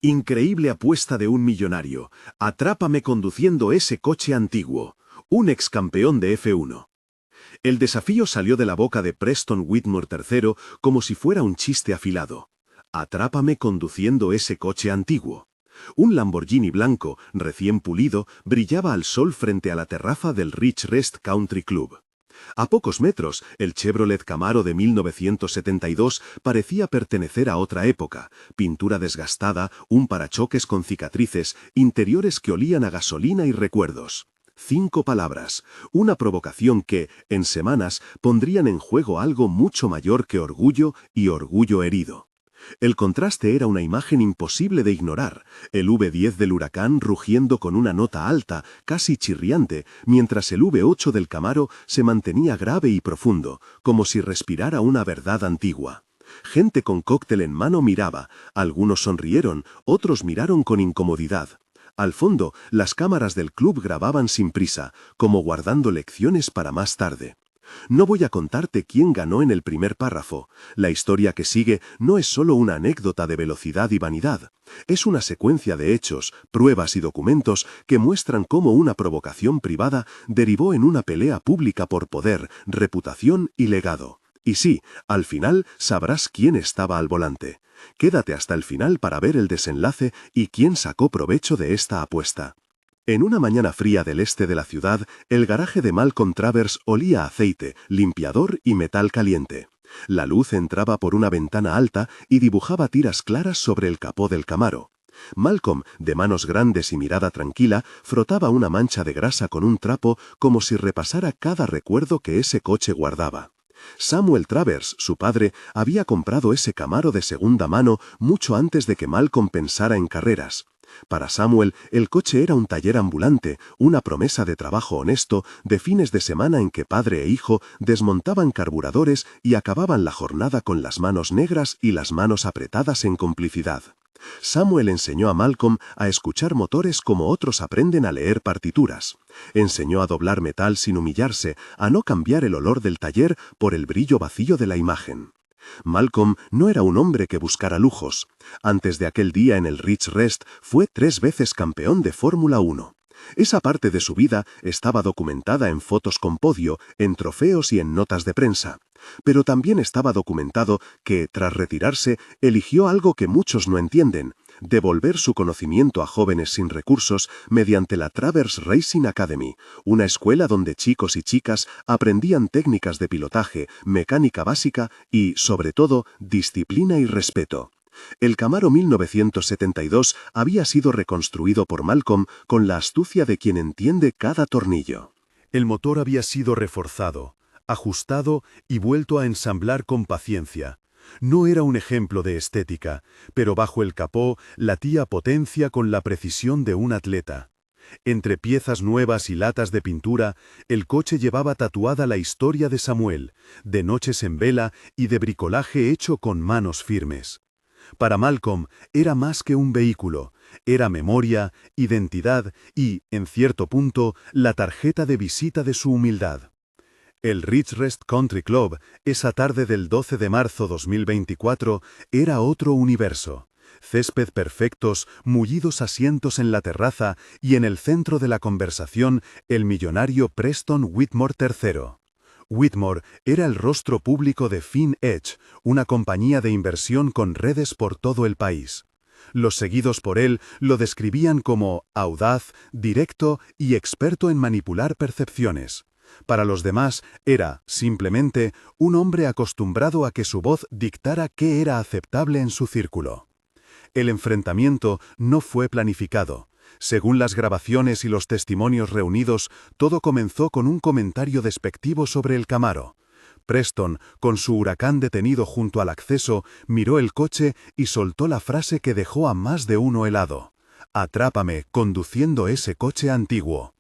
Increíble apuesta de un millonario. Atrápame conduciendo ese coche antiguo. Un ex campeón de F1. El desafío salió de la boca de Preston Whitmore III como si fuera un chiste afilado. Atrápame conduciendo ese coche antiguo. Un Lamborghini blanco, recién pulido, brillaba al sol frente a la terraza del Rich Rest Country Club. A pocos metros, el Chevrolet Camaro de 1972 parecía pertenecer a otra época: pintura desgastada, un parachoques con cicatrices, interiores que olían a gasolina y recuerdos. 5 palabras, una provocación que, en semanas, pondrían en juego algo mucho mayor que orgullo y orgullo herido. El contraste era una imagen imposible de ignorar: el V10 del Huracán rugiendo con una nota alta, casi chirriante, mientras el V8 del Camaro se mantenía grave y profundo, como si respirara una verdad antigua. Gente con cóctel en mano miraba, algunos sonrieron, otros miraron con incomodidad. Al fondo, las cámaras del club grababan sin prisa, como guardando lecciones para más tarde. No voy a contarte quién ganó en el primer párrafo. La historia que sigue no es solo una anécdota de velocidad y vanidad. Es una secuencia de hechos, pruebas y documentos que muestran cómo una provocación privada derivó en una pelea pública por poder, reputación y legado. Y sí, al final sabrás quién estaba al volante. Quédate hasta el final para ver el desenlace y quién sacó provecho de esta apuesta. En una mañana fría del este de la ciudad, el garaje de Malcolm Travers olía a aceite, limpiador y metal caliente. La luz entraba por una ventana alta y dibujaba tiras claras sobre el capó del Camaro. Malcolm, de manos grandes y mirada tranquila, frotaba una mancha de grasa con un trapo como si repasara cada recuerdo que ese coche guardaba. Samuel Travers, su padre, había comprado ese Camaro de segunda mano mucho antes de que Malcolm pensara en carreras. Para Samuel, el coche era un taller ambulante, una promesa de trabajo honesto, de fines de semana en que padre e hijo desmontaban carburadores y acababan la jornada con las manos negras y las manos apretadas en complicidad. Samuel enseñó a Malcolm a escuchar motores como otros aprenden a leer partituras. Enseñó a doblar metal sin humillarse, a no cambiar el olor del taller por el brillo vacío de la imagen. Malcolm no era un hombre que buscara lujos. Antes de aquel día en el Rich Rest fue 3 veces campeón de Fórmula 1. Esa parte de su vida estaba documentada en fotos con podio, en trofeos y en notas de prensa. Pero también estaba documentado que, tras retirarse, eligió algo que muchos no entienden: devolver su conocimiento a jóvenes sin recursos mediante la Travers Racing Academy, una escuela donde chicos y chicas aprendían técnicas de pilotaje, mecánica básica y, sobre todo, disciplina y respeto. El Camaro 1972 había sido reconstruido por Malcolm con la astucia de quien entiende cada tornillo. El motor había sido reforzado, ajustado y vuelto a ensamblar con paciencia. No era un ejemplo de estética, pero bajo el capó latía potencia con la precisión de un atleta. Entre piezas nuevas y latas de pintura, el coche llevaba tatuada la historia de Samuel, de noches en vela y de bricolaje hecho con manos firmes. Para Malcolm era más que un vehículo, era memoria, identidad y, en cierto punto, la tarjeta de visita de su humildad. El Rich Rest Country Club, esa tarde del 12 de marzo 2024, era otro universo. Césped perfectos, mullidos asientos en la terraza y en el centro de la conversación el millonario Preston Whitmore III. Whitmore era el rostro público de FinEdge, una compañía de inversión con redes por todo el país. Los seguidos por él lo describían como audaz, directo y experto en manipular percepciones. Para los demás era, simplemente, un hombre acostumbrado a que su voz dictara qué era aceptable en su círculo. El enfrentamiento no fue planificado. Según las grabaciones y los testimonios reunidos, todo comenzó con un comentario despectivo sobre el Camaro. Preston, con su Huracán detenido junto al acceso, miró el coche y soltó la frase que dejó a más de uno helado: «Atrápame conduciendo ese coche antiguo».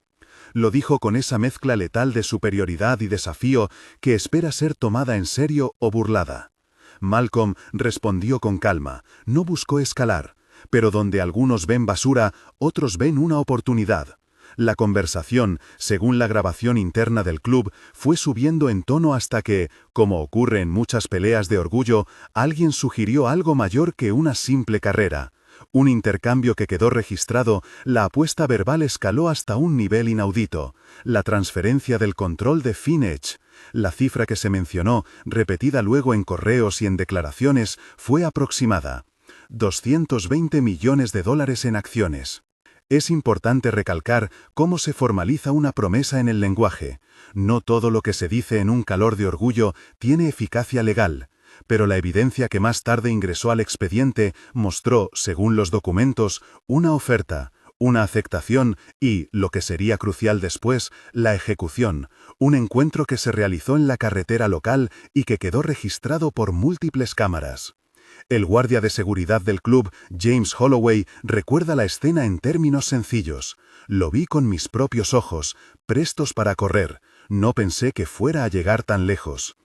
Lo dijo con esa mezcla letal de superioridad y desafío que espera ser tomada en serio o burlada. Malcolm respondió con calma, no buscó escalar. Pero donde algunos ven basura, otros ven una oportunidad. La conversación, según la grabación interna del club, fue subiendo en tono hasta que, como ocurre en muchas peleas de orgullo, alguien sugirió algo mayor que una simple carrera. Un intercambio que quedó registrado, la apuesta verbal escaló hasta un nivel inaudito, la transferencia del control de FinEdge. La cifra que se mencionó, repetida luego en correos y en declaraciones, fue aproximada: $220 millones en acciones. Es importante recalcar cómo se formaliza una promesa en el lenguaje. No todo lo que se dice en un calor de orgullo tiene eficacia legal, pero la evidencia que más tarde ingresó al expediente mostró, según los documentos, una oferta, una aceptación y, lo que sería crucial después, la ejecución, un encuentro que se realizó en la carretera local y que quedó registrado por múltiples cámaras. El guardia de seguridad del club, James Holloway, recuerda la escena en términos sencillos. Lo vi con mis propios ojos, prestos para correr. No pensé que fuera a llegar tan lejos.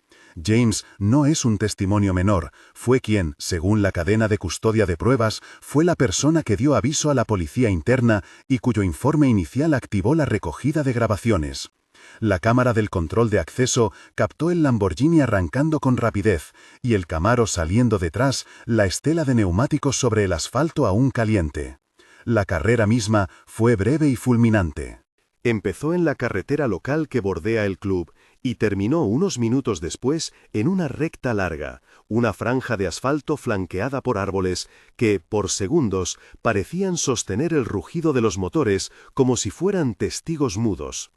James no es un testimonio menor, fue quien, según la cadena de custodia de pruebas, fue la persona que dio aviso a la policía interna y cuyo informe inicial activó la recogida de grabaciones. La cámara del control de acceso captó el Lamborghini arrancando con rapidez y el Camaro saliendo detrás, la estela de neumáticos sobre el asfalto aún caliente. La carrera misma fue breve y fulminante. Empezó en la carretera local que bordea el club y terminó unos minutos después en una recta larga, una franja de asfalto flanqueada por árboles que, por segundos, parecían sostener el rugido de los motores como si fueran testigos mudos.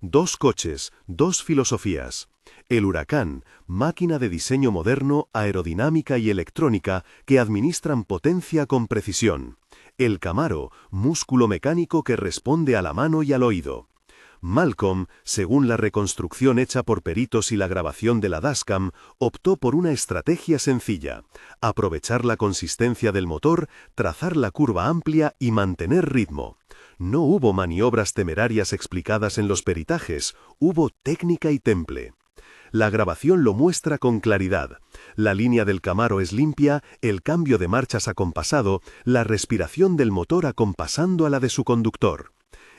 Dos coches, dos filosofías. El Huracán, máquina de diseño moderno, aerodinámica y electrónica que administran potencia con precisión. El Camaro, músculo mecánico que responde a la mano y al oído. Malcolm, según la reconstrucción hecha por peritos y la grabación de la dashcam, optó por una estrategia sencilla: aprovechar la consistencia del motor, trazar la curva amplia y mantener ritmo. No hubo maniobras temerarias explicadas en los peritajes, hubo técnica y temple. La grabación lo muestra con claridad. La línea del Camaro es limpia, el cambio de marchas acompasado, la respiración del motor acompasando a la de su conductor.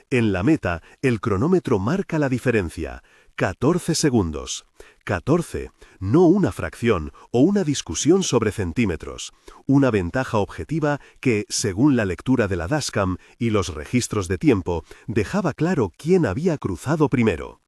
En la meta, el cronómetro marca la diferencia: 14 segundos. 14, no una fracción o una discusión sobre centímetros. Una ventaja objetiva que, según la lectura de la dashcam y los registros de tiempo, dejaba claro quién había cruzado primero.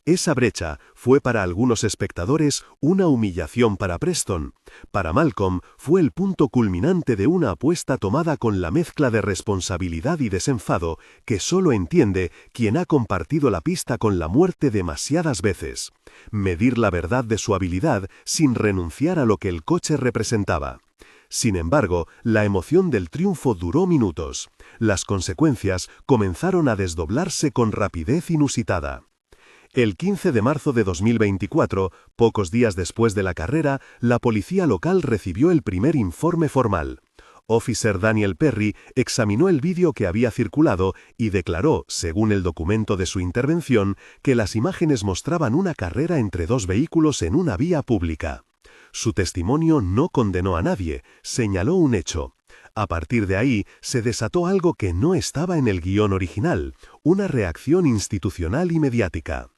Esa brecha fue para algunos espectadores una humillación para Preston. Para Malcolm fue el punto culminante de una apuesta tomada con la mezcla de responsabilidad y desenfado que solo entiende quien ha compartido la pista con la muerte demasiadas veces. Medir la verdad de su habilidad sin renunciar a lo que el coche representaba. Sin embargo, la emoción del triunfo duró minutos. Las consecuencias comenzaron a desdoblarse con rapidez inusitada. El 15 de marzo de 2024, pocos días después de la carrera, la policía local recibió el primer informe formal. Officer Daniel Perry examinó el vídeo que había circulado y declaró, según el documento de su intervención, que las imágenes mostraban una carrera entre dos vehículos en una vía pública. Su testimonio no condenó a nadie, señaló un hecho. A partir de ahí, se desató algo que no estaba en el guión original, una reacción institucional y mediática.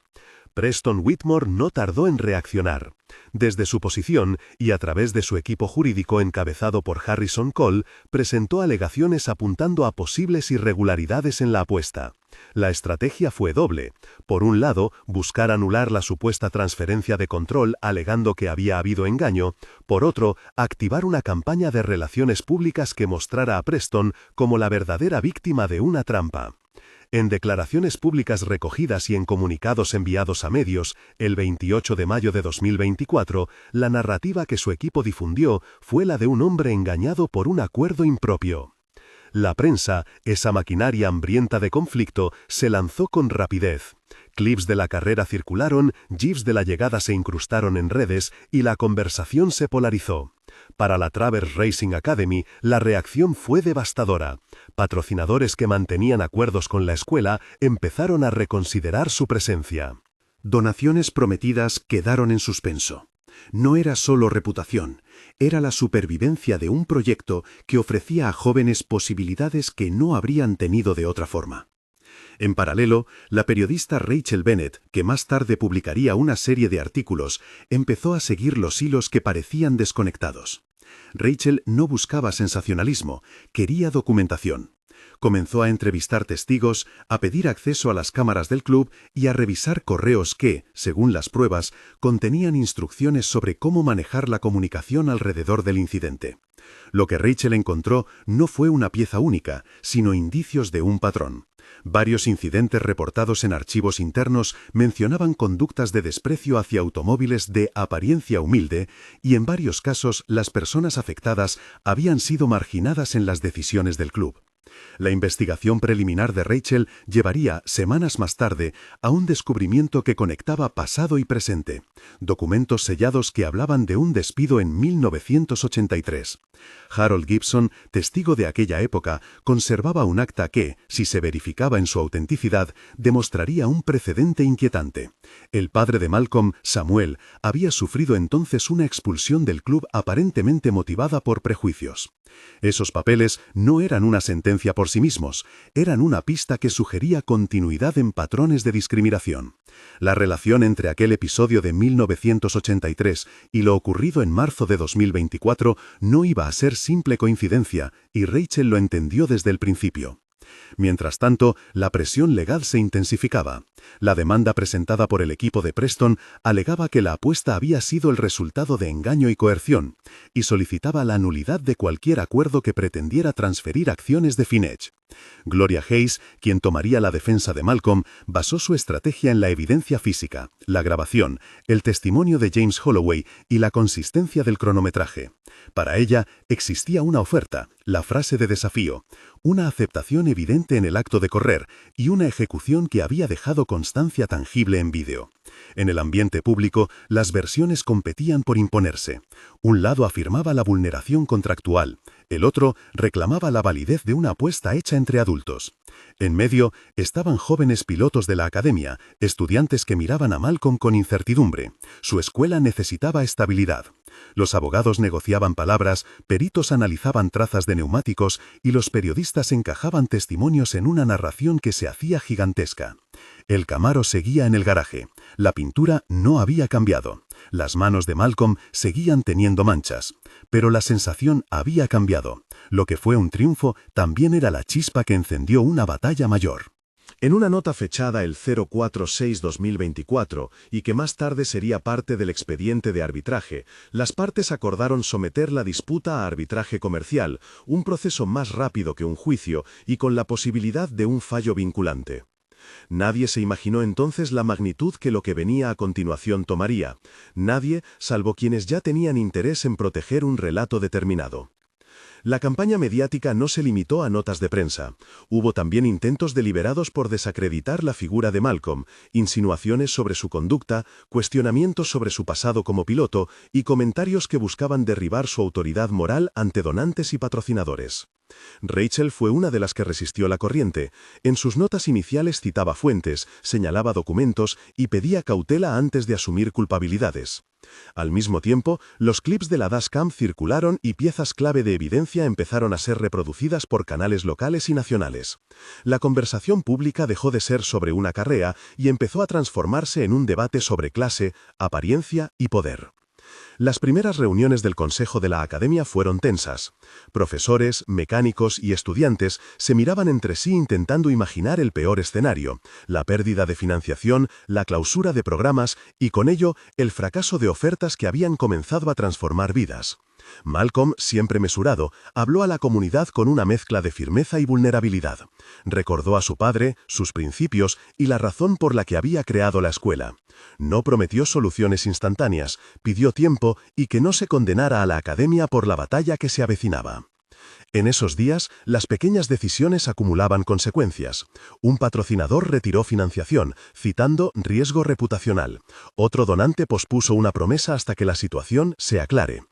Preston Whitmore no tardó en reaccionar. Desde su posición y a través de su equipo jurídico encabezado por Harrison Cole, presentó alegaciones apuntando a posibles irregularidades en la apuesta. La estrategia fue doble. Por un lado, buscar anular la supuesta transferencia de control alegando que había habido engaño. Por otro, activar una campaña de relaciones públicas que mostrara a Preston como la verdadera víctima de una trampa. En declaraciones públicas recogidas y en comunicados enviados a medios, el 28 de mayo de 2024, la narrativa que su equipo difundió fue la de un hombre engañado por un acuerdo impropio. La prensa, esa maquinaria hambrienta de conflicto, se lanzó con rapidez. Clips de la carrera circularon, gifs de la llegada se incrustaron en redes y la conversación se polarizó. Para la Travers Racing Academy, la reacción fue devastadora. Patrocinadores que mantenían acuerdos con la escuela empezaron a reconsiderar su presencia. Donaciones prometidas quedaron en suspenso. No era solo reputación, era la supervivencia de un proyecto que ofrecía a jóvenes posibilidades que no habrían tenido de otra forma. En paralelo, la periodista Rachel Bennett, que más tarde publicaría una serie de artículos, empezó a seguir los hilos que parecían desconectados. Rachel no buscaba sensacionalismo, quería documentación. Comenzó a entrevistar testigos, a pedir acceso a las cámaras del club y a revisar correos que, según las pruebas, contenían instrucciones sobre cómo manejar la comunicación alrededor del incidente. Lo que Rachel encontró no fue una pieza única, sino indicios de un patrón. Varios incidentes reportados en archivos internos mencionaban conductas de desprecio hacia automóviles de apariencia humilde y en varios casos las personas afectadas habían sido marginadas en las decisiones del club. La investigación preliminar de Rachel llevaría, semanas más tarde, a un descubrimiento que conectaba pasado y presente. Documentos sellados que hablaban de un despido en 1983. Harold Gibson, testigo de aquella época, conservaba un acta que, si se verificaba en su autenticidad, demostraría un precedente inquietante. El padre de Malcolm, Samuel, había sufrido entonces una expulsión del club aparentemente motivada por prejuicios. Esos papeles no eran una sentencia por sí mismos, eran una pista que sugería continuidad en patrones de discriminación. La relación entre aquel episodio de 1983 y lo ocurrido en marzo de 2024 no iba a ser simple coincidencia, y Rachel lo entendió desde el principio. Mientras tanto, la presión legal se intensificaba. La demanda presentada por el equipo de Preston alegaba que la apuesta había sido el resultado de engaño y coerción, y solicitaba la nulidad de cualquier acuerdo que pretendiera transferir acciones de FinEdge. Gloria Hayes, quien tomaría la defensa de Malcolm, basó su estrategia en la evidencia física, la grabación, el testimonio de James Holloway y la consistencia del cronometraje. Para ella existía una oferta, la frase de desafío, una aceptación evidente en el acto de correr y una ejecución que había dejado constancia tangible en vídeo. En el ambiente público, las versiones competían por imponerse. Un lado afirmaba la vulneración contractual, el otro reclamaba la validez de una apuesta hecha entre adultos. En medio estaban jóvenes pilotos de la academia, estudiantes que miraban a Malcolm con incertidumbre. Su escuela necesitaba estabilidad. Los abogados negociaban palabras, peritos analizaban trazas de neumáticos y los periodistas encajaban testimonios en una narración que se hacía gigantesca. El Camaro seguía en el garaje. La pintura no había cambiado. Las manos de Malcolm seguían teniendo manchas. Pero la sensación había cambiado. Lo que fue un triunfo también era la chispa que encendió una batalla mayor. En una nota fechada el 046-2024 y que más tarde sería parte del expediente de arbitraje, las partes acordaron someter la disputa a arbitraje comercial, un proceso más rápido que un juicio y con la posibilidad de un fallo vinculante. Nadie se imaginó entonces la magnitud que lo que venía a continuación tomaría. Nadie, salvo quienes ya tenían interés en proteger un relato determinado. La campaña mediática no se limitó a notas de prensa. Hubo también intentos deliberados por desacreditar la figura de Malcolm, insinuaciones sobre su conducta, cuestionamientos sobre su pasado como piloto y comentarios que buscaban derribar su autoridad moral ante donantes y patrocinadores. Rachel fue una de las que resistió la corriente. En sus notas iniciales citaba fuentes, señalaba documentos y pedía cautela antes de asumir culpabilidades. Al mismo tiempo, los clips de la dashcam circularon y piezas clave de evidencia empezaron a ser reproducidas por canales locales y nacionales. La conversación pública dejó de ser sobre una carrera y empezó a transformarse en un debate sobre clase, apariencia y poder. Las primeras reuniones del Consejo de la Academia fueron tensas. Profesores, mecánicos y estudiantes se miraban entre sí intentando imaginar el peor escenario, la pérdida de financiación, la clausura de programas y con ello el fracaso de ofertas que habían comenzado a transformar vidas. Malcolm, siempre mesurado, habló a la comunidad con una mezcla de firmeza y vulnerabilidad. Recordó a su padre, sus principios y la razón por la que había creado la escuela. No prometió soluciones instantáneas, pidió tiempo y que no se condenara a la academia por la batalla que se avecinaba. En esos días, las pequeñas decisiones acumulaban consecuencias. Un patrocinador retiró financiación, citando riesgo reputacional. Otro donante pospuso una promesa hasta que la situación se aclare.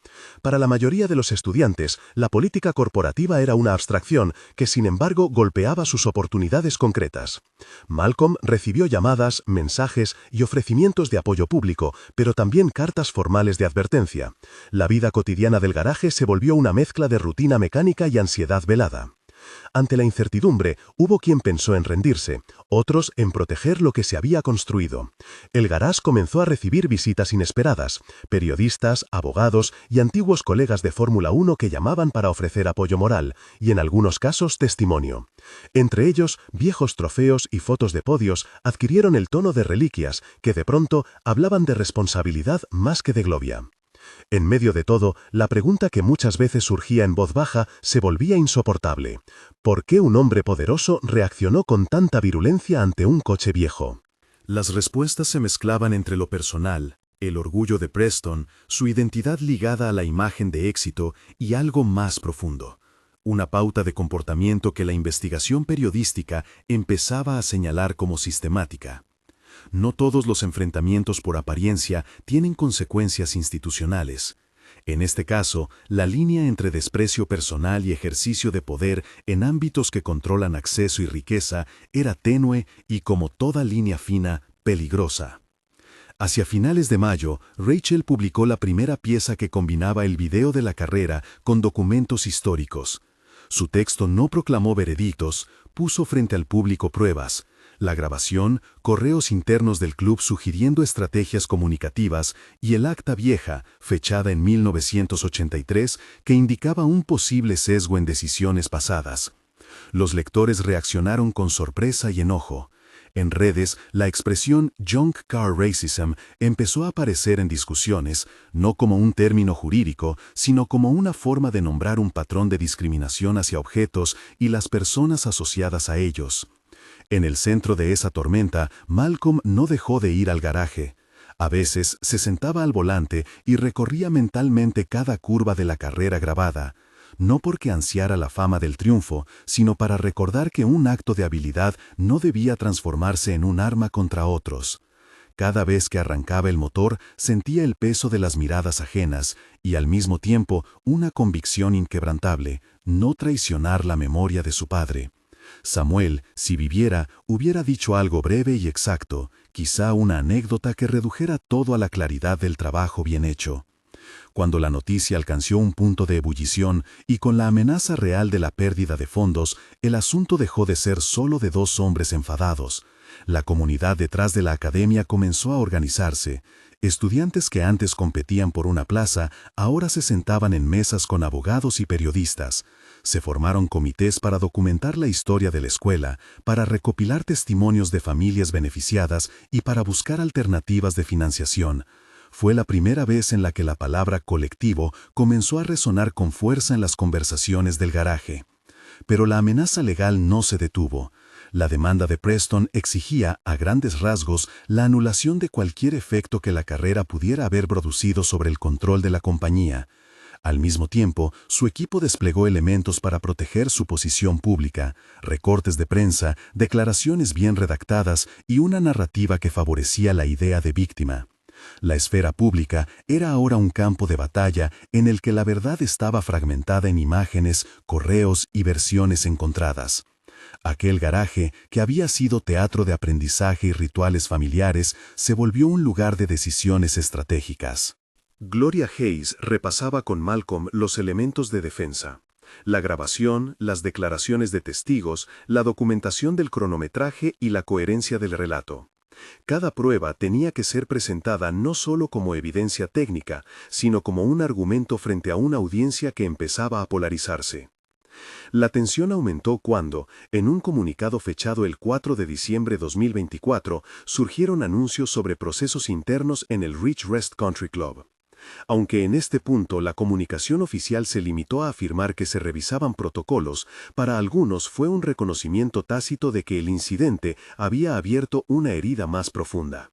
Para la mayoría de los estudiantes, la política corporativa era una abstracción que, sin embargo, golpeaba sus oportunidades concretas. Malcolm recibió llamadas, mensajes y ofrecimientos de apoyo público, pero también cartas formales de advertencia. La vida cotidiana del garaje se volvió una mezcla de rutina mecánica y ansiedad velada. Ante la incertidumbre, hubo quien pensó en rendirse, otros en proteger lo que se había construido. El garage comenzó a recibir visitas inesperadas, periodistas, abogados y antiguos colegas de Fórmula 1 que llamaban para ofrecer apoyo moral, y en algunos casos testimonio. Entre ellos, viejos trofeos y fotos de podios adquirieron el tono de reliquias que de pronto hablaban de responsabilidad más que de gloria. En medio de todo, la pregunta que muchas veces surgía en voz baja se volvía insoportable. ¿Por qué un hombre poderoso reaccionó con tanta virulencia ante un coche viejo? Las respuestas se mezclaban entre lo personal, el orgullo de Preston, su identidad ligada a la imagen de éxito y algo más profundo. Una pauta de comportamiento que la investigación periodística empezaba a señalar como sistemática. No todos los enfrentamientos por apariencia tienen consecuencias institucionales. En este caso, la línea entre desprecio personal y ejercicio de poder en ámbitos que controlan acceso y riqueza era tenue y, como toda línea fina, peligrosa. Hacia finales de mayo, Rachel publicó la primera pieza que combinaba el video de la carrera con documentos históricos. Su texto no proclamó veredictos, puso frente al público pruebas. La grabación, correos internos del club sugiriendo estrategias comunicativas y el acta vieja, fechada en 1983, que indicaba un posible sesgo en decisiones pasadas. Los lectores reaccionaron con sorpresa y enojo. En redes, la expresión Junk Car Racism empezó a aparecer en discusiones, no como un término jurídico, sino como una forma de nombrar un patrón de discriminación hacia objetos y las personas asociadas a ellos. En el centro de esa tormenta, Malcolm no dejó de ir al garaje. A veces se sentaba al volante y recorría mentalmente cada curva de la carrera grabada, no porque ansiara la fama del triunfo, sino para recordar que un acto de habilidad no debía transformarse en un arma contra otros. Cada vez que arrancaba el motor, sentía el peso de las miradas ajenas y al mismo tiempo una convicción inquebrantable: no traicionar la memoria de su padre. Samuel, si viviera, hubiera dicho algo breve y exacto, quizá una anécdota que redujera todo a la claridad del trabajo bien hecho. Cuando la noticia alcanzó un punto de ebullición y con la amenaza real de la pérdida de fondos, el asunto dejó de ser solo de dos hombres enfadados. La comunidad detrás de la academia comenzó a organizarse. Estudiantes que antes competían por una plaza, ahora se sentaban en mesas con abogados y periodistas. Se formaron comités para documentar la historia de la escuela, para recopilar testimonios de familias beneficiadas y para buscar alternativas de financiación. Fue la primera vez en la que la palabra colectivo comenzó a resonar con fuerza en las conversaciones del garaje. Pero la amenaza legal no se detuvo. La demanda de Preston exigía, a grandes rasgos, la anulación de cualquier efecto que la carrera pudiera haber producido sobre el control de la compañía. Al mismo tiempo, su equipo desplegó elementos para proteger su posición pública, recortes de prensa, declaraciones bien redactadas y una narrativa que favorecía la idea de víctima. La esfera pública era ahora un campo de batalla en el que la verdad estaba fragmentada en imágenes, correos y versiones encontradas. Aquel garaje, que había sido teatro de aprendizaje y rituales familiares, se volvió un lugar de decisiones estratégicas. Gloria Hayes repasaba con Malcolm los elementos de defensa: la grabación, las declaraciones de testigos, la documentación del cronometraje y la coherencia del relato. Cada prueba tenía que ser presentada no solo como evidencia técnica, sino como un argumento frente a una audiencia que empezaba a polarizarse. La tensión aumentó cuando, en un comunicado fechado el 4 de diciembre de 2024, surgieron anuncios sobre procesos internos en el Ridge Rest Country Club. Aunque en este punto la comunicación oficial se limitó a afirmar que se revisaban protocolos, para algunos fue un reconocimiento tácito de que el incidente había abierto una herida más profunda.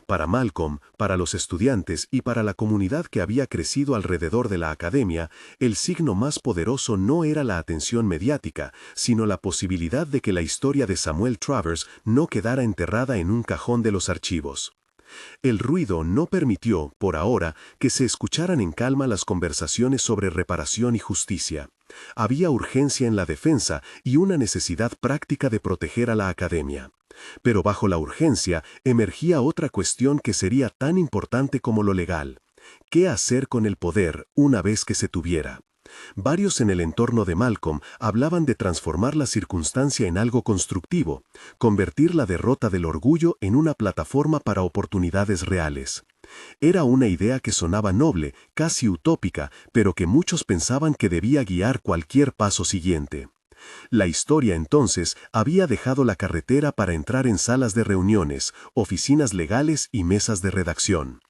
Para Malcolm, para los estudiantes y para la comunidad que había crecido alrededor de la academia, el signo más poderoso no era la atención mediática, sino la posibilidad de que la historia de Samuel Travers no quedara enterrada en un cajón de los archivos. El ruido no permitió, por ahora, que se escucharan en calma las conversaciones sobre reparación y justicia. Había urgencia en la defensa y una necesidad práctica de proteger a la academia. Pero bajo la urgencia emergía otra cuestión que sería tan importante como lo legal: ¿qué hacer con el poder una vez que se tuviera? Varios en el entorno de Malcolm hablaban de transformar la circunstancia en algo constructivo, convertir la derrota del orgullo en una plataforma para oportunidades reales. Era una idea que sonaba noble, casi utópica, pero que muchos pensaban que debía guiar cualquier paso siguiente. La historia entonces había dejado la carretera para entrar en salas de reuniones, oficinas legales y mesas de redacción.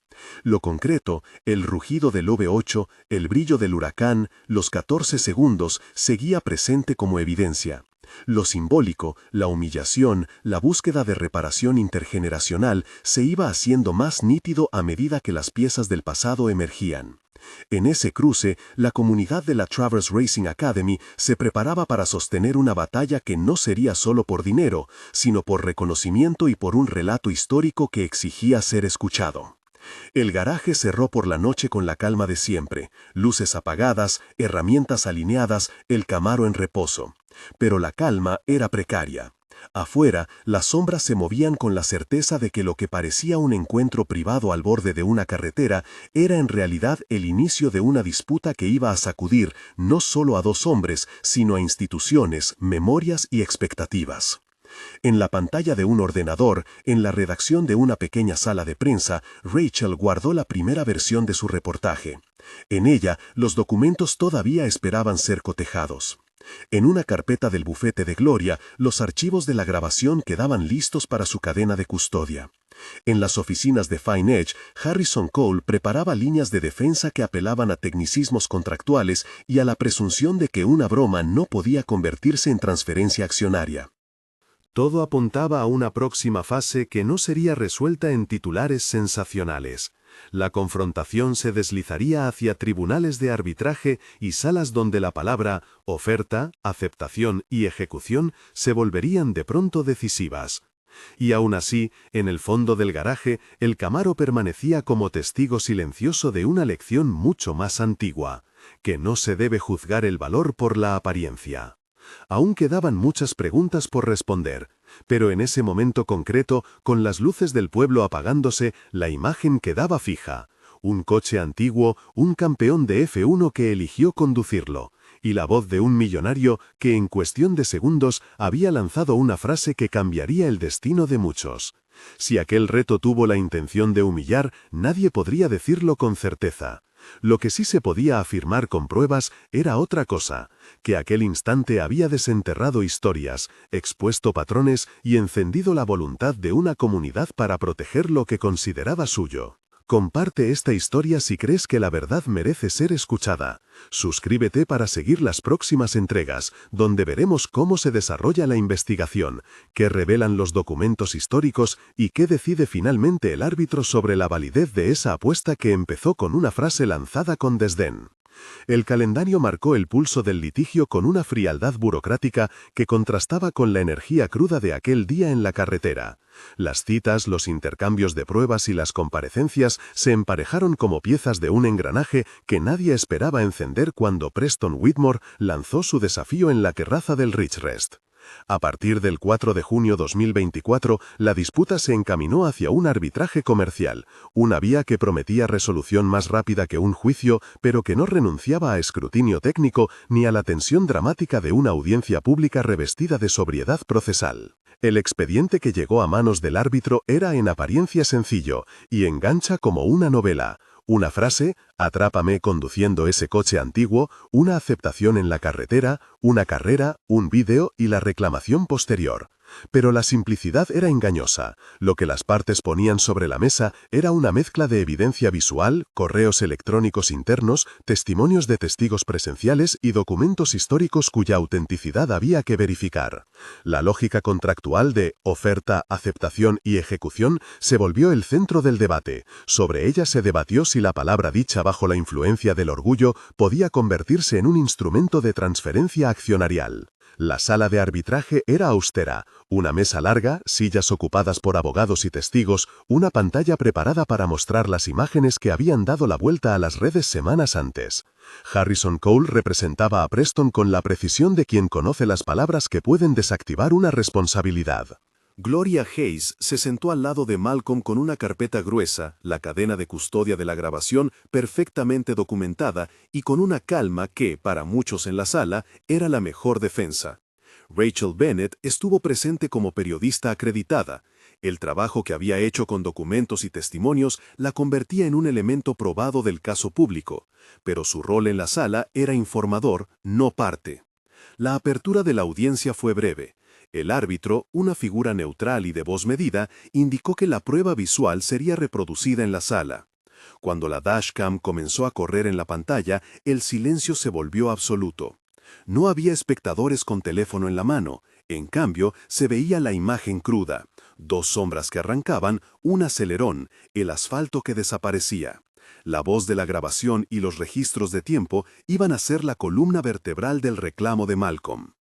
Lo concreto, el rugido del OV8, el brillo del huracán, los 14 segundos, seguía presente como evidencia. Lo simbólico, la humillación, la búsqueda de reparación intergeneracional se iba haciendo más nítido a medida que las piezas del pasado emergían. En ese cruce, la comunidad de la Travers Racing Academy se preparaba para sostener una batalla que no sería solo por dinero, sino por reconocimiento y por un relato histórico que exigía ser escuchado. El garaje cerró por la noche con la calma de siempre, luces apagadas, herramientas alineadas, el Camaro en reposo. Pero la calma era precaria. Afuera, las sombras se movían con la certeza de que lo que parecía un encuentro privado al borde de una carretera era en realidad el inicio de una disputa que iba a sacudir no solo a dos hombres, sino a instituciones, memorias y expectativas. En la pantalla de un ordenador, en la redacción de una pequeña sala de prensa, Rachel guardó la primera versión de su reportaje. En ella, los documentos todavía esperaban ser cotejados. En una carpeta del bufete de Gloria, los archivos de la grabación quedaban listos para su cadena de custodia. En las oficinas de Fine Edge, Harrison Cole preparaba líneas de defensa que apelaban a tecnicismos contractuales y a la presunción de que una broma no podía convertirse en transferencia accionaria. Todo apuntaba a una próxima fase que no sería resuelta en titulares sensacionales. La confrontación se deslizaría hacia tribunales de arbitraje y salas donde la palabra oferta, aceptación y ejecución se volverían de pronto decisivas. Y aún así, en el fondo del garaje, el Camaro permanecía como testigo silencioso de una lección mucho más antigua, que no se debe juzgar el valor por la apariencia. Aún quedaban muchas preguntas por responder, pero en ese momento concreto, con las luces del pueblo apagándose, la imagen quedaba fija. Un coche antiguo, un campeón de F1 que eligió conducirlo, y la voz de un millonario que en cuestión de segundos había lanzado una frase que cambiaría el destino de muchos. Si aquel reto tuvo la intención de humillar, nadie podría decirlo con certeza. Lo que sí se podía afirmar con pruebas era otra cosa, que aquel instante había desenterrado historias, expuesto patrones y encendido la voluntad de una comunidad para proteger lo que consideraba suyo. Comparte esta historia si crees que la verdad merece ser escuchada. Suscríbete para seguir las próximas entregas, donde veremos cómo se desarrolla la investigación, qué revelan los documentos históricos y qué decide finalmente el árbitro sobre la validez de esa apuesta que empezó con una frase lanzada con desdén. El calendario marcó el pulso del litigio con una frialdad burocrática que contrastaba con la energía cruda de aquel día en la carretera. Las citas, los intercambios de pruebas y las comparecencias se emparejaron como piezas de un engranaje que nadie esperaba encender cuando Preston Whitmore lanzó su desafío en la terraza del Ridgecrest. A partir del 4 de junio 2024, la disputa se encaminó hacia un arbitraje comercial, una vía que prometía resolución más rápida que un juicio, pero que no renunciaba a escrutinio técnico ni a la tensión dramática de una audiencia pública revestida de sobriedad procesal. El expediente que llegó a manos del árbitro era en apariencia sencillo y engancha como una novela. Una frase, atrápame conduciendo ese coche antiguo, una aceptación en la carretera, una carrera, un vídeo y la reclamación posterior. Pero la simplicidad era engañosa. Lo que las partes ponían sobre la mesa era una mezcla de evidencia visual, correos electrónicos internos, testimonios de testigos presenciales y documentos históricos cuya autenticidad había que verificar. La lógica contractual de oferta, aceptación y ejecución se volvió el centro del debate. Sobre ella se debatió si la palabra dicha bajo la influencia del orgullo podía convertirse en un instrumento de transferencia accionarial. La sala de arbitraje era austera, una mesa larga, sillas ocupadas por abogados y testigos, una pantalla preparada para mostrar las imágenes que habían dado la vuelta a las redes semanas antes. Harrison Cole representaba a Preston con la precisión de quien conoce las palabras que pueden desactivar una responsabilidad. Gloria Hayes se sentó al lado de Malcolm con una carpeta gruesa, la cadena de custodia de la grabación perfectamente documentada y con una calma que, para muchos en la sala, era la mejor defensa. Rachel Bennett estuvo presente como periodista acreditada. El trabajo que había hecho con documentos y testimonios la convertía en un elemento probado del caso público, pero su rol en la sala era informador, no parte. La apertura de la audiencia fue breve. El árbitro, una figura neutral y de voz medida, indicó que la prueba visual sería reproducida en la sala. Cuando la dashcam comenzó a correr en la pantalla, el silencio se volvió absoluto. No había espectadores con teléfono en la mano, en cambio se veía la imagen cruda, dos sombras que arrancaban, un acelerón, el asfalto que desaparecía. La voz de la grabación y los registros de tiempo iban a ser la columna vertebral del reclamo de Malcolm.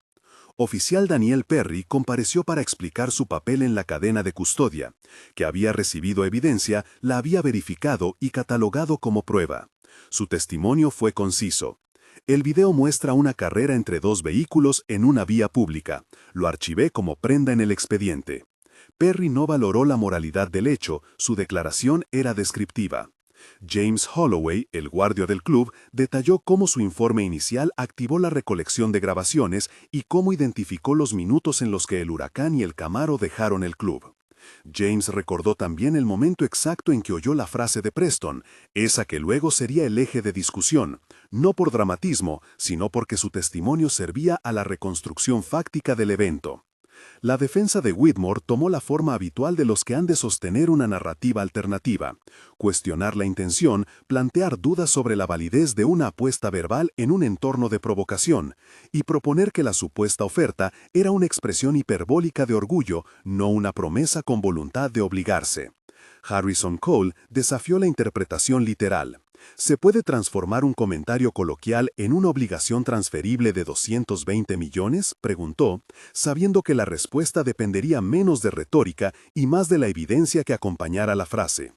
Oficial Daniel Perry compareció para explicar su papel en la cadena de custodia, que había recibido evidencia, la había verificado y catalogado como prueba. Su testimonio fue conciso. El video muestra una carrera entre dos vehículos en una vía pública. Lo archivé como prenda en el expediente. Perry no valoró la moralidad del hecho, su declaración era descriptiva. James Holloway, el guardia del club, detalló cómo su informe inicial activó la recolección de grabaciones y cómo identificó los minutos en los que el huracán y el Camaro dejaron el club. James recordó también el momento exacto en que oyó la frase de Preston, esa que luego sería el eje de discusión, no por dramatismo, sino porque su testimonio servía a la reconstrucción fáctica del evento. La defensa de Whitmore tomó la forma habitual de los que han de sostener una narrativa alternativa, cuestionar la intención, plantear dudas sobre la validez de una apuesta verbal en un entorno de provocación, y proponer que la supuesta oferta era una expresión hiperbólica de orgullo, no una promesa con voluntad de obligarse. Harrison Cole desafió la interpretación literal. ¿Se puede transformar un comentario coloquial en una obligación transferible de 220 millones? Preguntó, sabiendo que la respuesta dependería menos de retórica y más de la evidencia que acompañara la frase.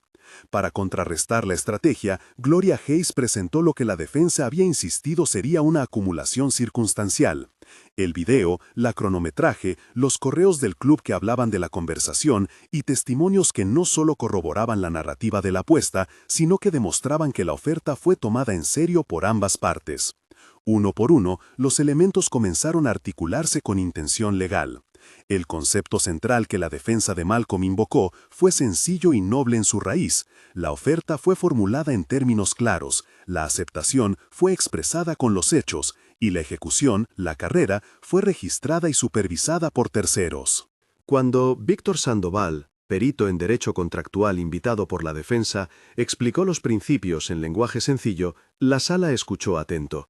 Para contrarrestar la estrategia, Gloria Hayes presentó lo que la defensa había insistido sería una acumulación circunstancial. El video, la cronometraje, los correos del club que hablaban de la conversación y testimonios que no solo corroboraban la narrativa de la apuesta, sino que demostraban que la oferta fue tomada en serio por ambas partes. Uno por uno, los elementos comenzaron a articularse con intención legal. El concepto central que la defensa de Malcolm invocó fue sencillo y noble en su raíz. La oferta fue formulada en términos claros, la aceptación fue expresada con los hechos, y la ejecución, la carrera, fue registrada y supervisada por terceros. Cuando Víctor Sandoval, perito en derecho contractual invitado por la defensa, explicó los principios en lenguaje sencillo, la sala escuchó atento.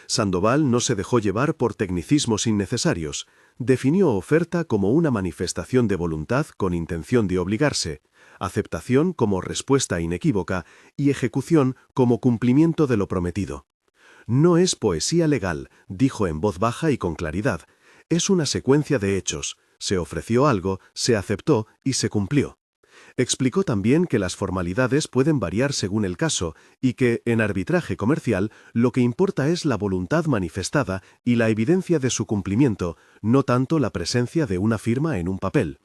Sandoval no se dejó llevar por tecnicismos innecesarios. Definió oferta como una manifestación de voluntad con intención de obligarse, aceptación como respuesta inequívoca y ejecución como cumplimiento de lo prometido. No es poesía legal, dijo en voz baja y con claridad. Es una secuencia de hechos. Se ofreció algo, se aceptó y se cumplió. Explicó también que las formalidades pueden variar según el caso y que, en arbitraje comercial, lo que importa es la voluntad manifestada y la evidencia de su cumplimiento, no tanto la presencia de una firma en un papel.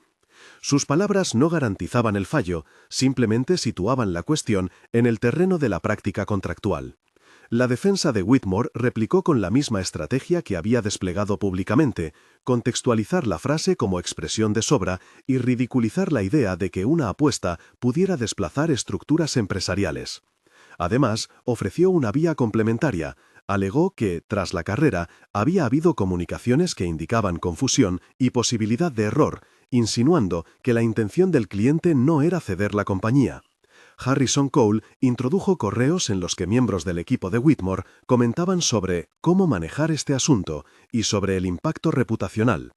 Sus palabras no garantizaban el fallo, simplemente situaban la cuestión en el terreno de la práctica contractual. La defensa de Whitmore replicó con la misma estrategia que había desplegado públicamente, contextualizar la frase como expresión de sobra y ridiculizar la idea de que una apuesta pudiera desplazar estructuras empresariales. Además, ofreció una vía complementaria. Alegó que, tras la carrera, había habido comunicaciones que indicaban confusión y posibilidad de error, insinuando que la intención del cliente no era ceder la compañía. Harrison Cole introdujo correos en los que miembros del equipo de Whitmore comentaban sobre cómo manejar este asunto y sobre el impacto reputacional.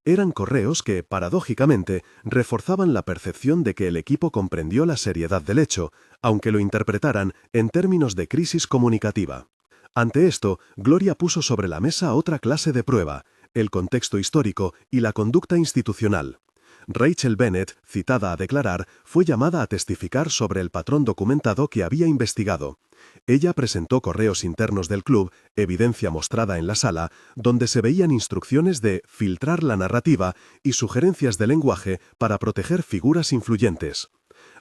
Eran correos que, paradójicamente, reforzaban la percepción de que el equipo comprendió la seriedad del hecho, aunque lo interpretaran en términos de crisis comunicativa. Ante esto, Gloria puso sobre la mesa otra clase de prueba, el contexto histórico y la conducta institucional. Rachel Bennett, citada a declarar, fue llamada a testificar sobre el patrón documentado que había investigado. Ella presentó correos internos del club, evidencia mostrada en la sala, donde se veían instrucciones de filtrar la narrativa y sugerencias de lenguaje para proteger figuras influyentes.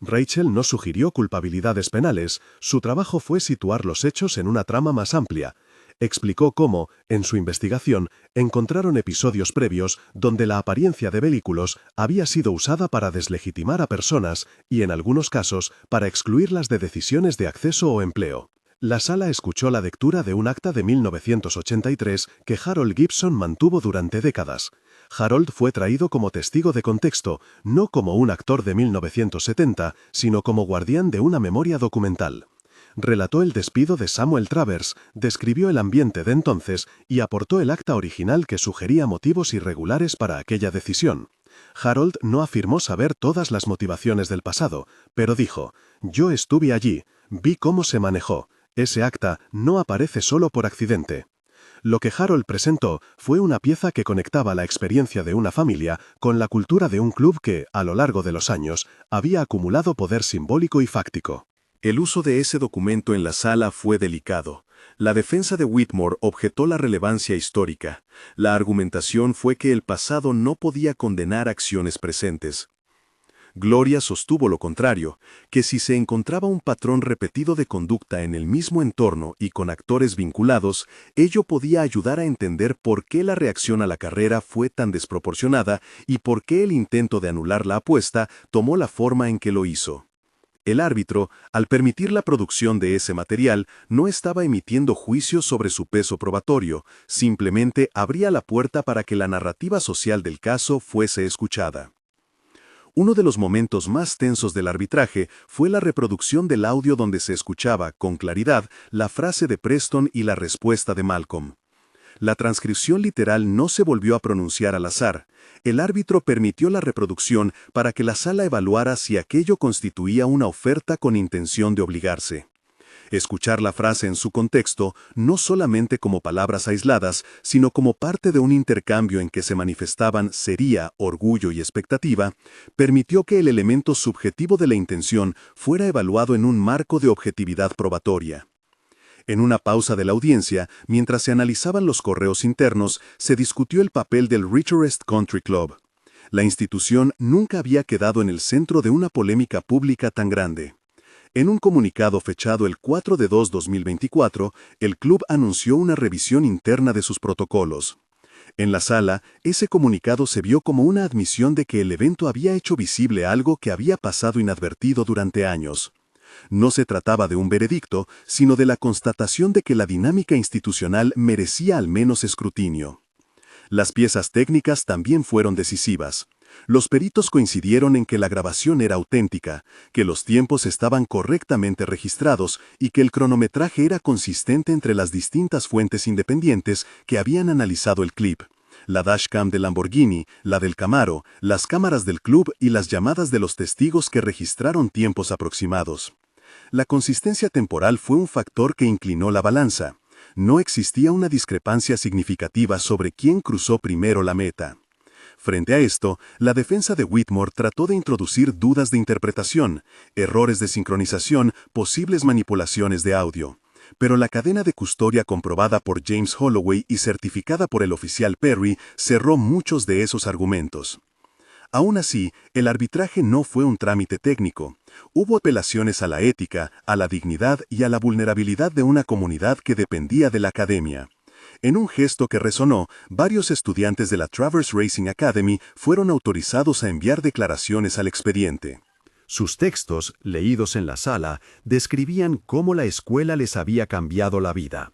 Rachel no sugirió culpabilidades penales, su trabajo fue situar los hechos en una trama más amplia. Explicó cómo, en su investigación, encontraron episodios previos donde la apariencia de vehículos había sido usada para deslegitimar a personas y, en algunos casos, para excluirlas de decisiones de acceso o empleo. La sala escuchó la lectura de un acta de 1983 que Harold Gibson mantuvo durante décadas. Harold fue traído como testigo de contexto, no como un actor de 1970, sino como guardián de una memoria documental. Relató el despido de Samuel Travers, describió el ambiente de entonces y aportó el acta original que sugería motivos irregulares para aquella decisión. Harold no afirmó saber todas las motivaciones del pasado, pero dijo: «Yo estuve allí, vi cómo se manejó. Ese acta no aparece solo por accidente». Lo que Harold presentó fue una pieza que conectaba la experiencia de una familia con la cultura de un club que, a lo largo de los años, había acumulado poder simbólico y fáctico. El uso de ese documento en la sala fue delicado. La defensa de Whitmore objetó la relevancia histórica. La argumentación fue que el pasado no podía condenar acciones presentes. Gloria sostuvo lo contrario, que si se encontraba un patrón repetido de conducta en el mismo entorno y con actores vinculados, ello podía ayudar a entender por qué la reacción a la carrera fue tan desproporcionada y por qué el intento de anular la apuesta tomó la forma en que lo hizo. El árbitro, al permitir la producción de ese material, no estaba emitiendo juicios sobre su peso probatorio, simplemente abría la puerta para que la narrativa social del caso fuese escuchada. Uno de los momentos más tensos del arbitraje fue la reproducción del audio donde se escuchaba, con claridad, la frase de Preston y la respuesta de Malcolm. La transcripción literal no se volvió a pronunciar al azar. El árbitro permitió la reproducción para que la sala evaluara si aquello constituía una oferta con intención de obligarse. Escuchar la frase en su contexto, no solamente como palabras aisladas, sino como parte de un intercambio en que se manifestaban sería, orgullo y expectativa, permitió que el elemento subjetivo de la intención fuera evaluado en un marco de objetividad probatoria. En una pausa de la audiencia, mientras se analizaban los correos internos, se discutió el papel del Richards Country Club. La institución nunca había quedado en el centro de una polémica pública tan grande. En un comunicado fechado el 4 de 2024, el club anunció una revisión interna de sus protocolos. En la sala, ese comunicado se vio como una admisión de que el evento había hecho visible algo que había pasado inadvertido durante años. No se trataba de un veredicto, sino de la constatación de que la dinámica institucional merecía al menos escrutinio. Las piezas técnicas también fueron decisivas. Los peritos coincidieron en que la grabación era auténtica, que los tiempos estaban correctamente registrados y que el cronometraje era consistente entre las distintas fuentes independientes que habían analizado el clip: la dashcam del Lamborghini, la del Camaro, las cámaras del club y las llamadas de los testigos que registraron tiempos aproximados. La consistencia temporal fue un factor que inclinó la balanza. No existía una discrepancia significativa sobre quién cruzó primero la meta. Frente a esto, la defensa de Whitmore trató de introducir dudas de interpretación, errores de sincronización, posibles manipulaciones de audio. Pero la cadena de custodia comprobada por James Holloway y certificada por el oficial Perry cerró muchos de esos argumentos. Aún así, el arbitraje no fue un trámite técnico. Hubo apelaciones a la ética, a la dignidad y a la vulnerabilidad de una comunidad que dependía de la academia. En un gesto que resonó, varios estudiantes de la Travers Racing Academy fueron autorizados a enviar declaraciones al expediente. Sus textos, leídos en la sala, describían cómo la escuela les había cambiado la vida.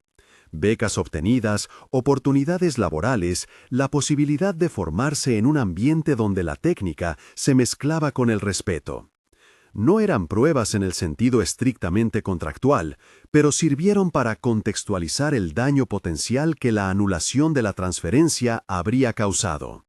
Becas obtenidas, oportunidades laborales, la posibilidad de formarse en un ambiente donde la técnica se mezclaba con el respeto. No eran pruebas en el sentido estrictamente contractual, pero sirvieron para contextualizar el daño potencial que la anulación de la transferencia habría causado.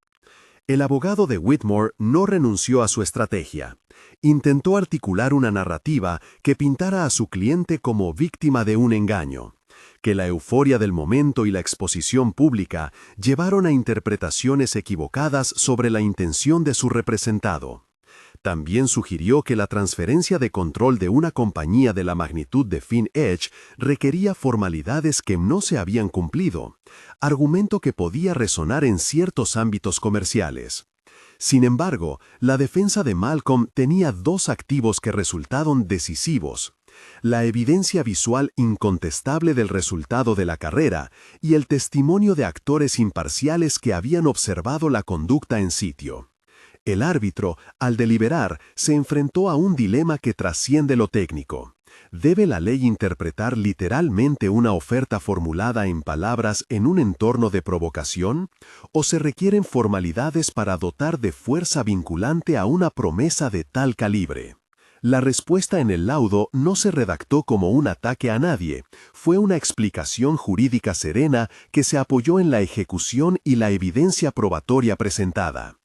El abogado de Whitmore no renunció a su estrategia. Intentó articular una narrativa que pintara a su cliente como víctima de un engaño. que la euforia del momento y la exposición pública llevaron a interpretaciones equivocadas sobre la intención de su representado. También sugirió que la transferencia de control de una compañía de la magnitud de FinEdge requería formalidades que no se habían cumplido, argumento que podía resonar en ciertos ámbitos comerciales. Sin embargo, la defensa de Malcolm tenía dos activos que resultaron decisivos: la evidencia visual incontestable del resultado de la carrera y el testimonio de actores imparciales que habían observado la conducta en sitio. El árbitro, al deliberar, se enfrentó a un dilema que trasciende lo técnico. ¿Debe la ley interpretar literalmente una oferta formulada en palabras en un entorno de provocación? ¿O se requieren formalidades para dotar de fuerza vinculante a una promesa de tal calibre? La respuesta en el laudo no se redactó como un ataque a nadie, fue una explicación jurídica serena que se apoyó en la ejecución y la evidencia probatoria presentada.